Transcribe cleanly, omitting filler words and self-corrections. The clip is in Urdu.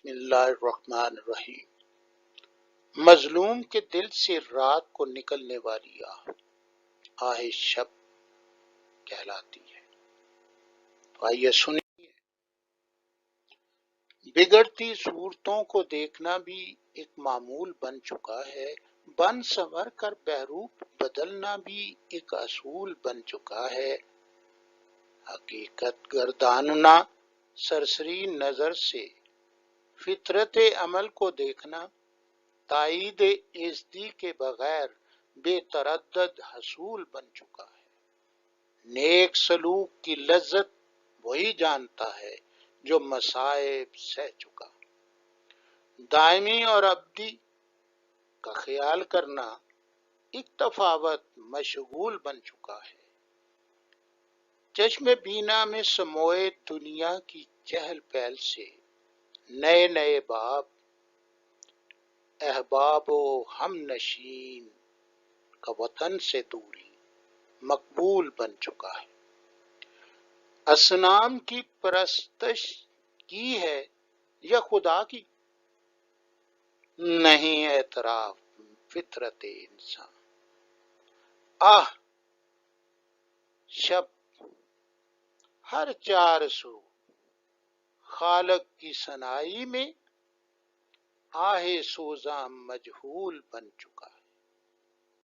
بسم اللہ الرحمن الرحیم۔ مظلوم کے دل سے رات کو نکلنے والی آہ شب کہلاتی ہے۔ تو آئیے سنیے، بگڑتی صورتوں کو دیکھنا بھی ایک معمول بن چکا ہے، بن سنور کر بہروپ بدلنا بھی ایک اصول بن چکا ہے۔ حقیقت گرداننا سرسری نظر سے فطرت عمل کو دیکھنا تائید ایزدی کے بغیر بے تردد حصول بن چکا ہے۔ نیک سلوک کی لذت وہی جانتا ہے جو مصائب سہ چکا۔ دائمی اور ابدی کا خیال کرنا ایک تفاوت مشغول بن چکا ہے۔ چشم بینا میں سموئے دنیا کی چہل پہل سے نئے نئے باب احباب و ہم نشین کا وطن سے دوری مقبول بن چکا ہے۔ اصنام کی پرستش کی ہے یا خدا کی؟ نہیں اعتراف فطرت انسان۔ آہ شب ہر چار سو خالق کی ثنائی میں آہ سوزاں مجہول بن چکا ہے۔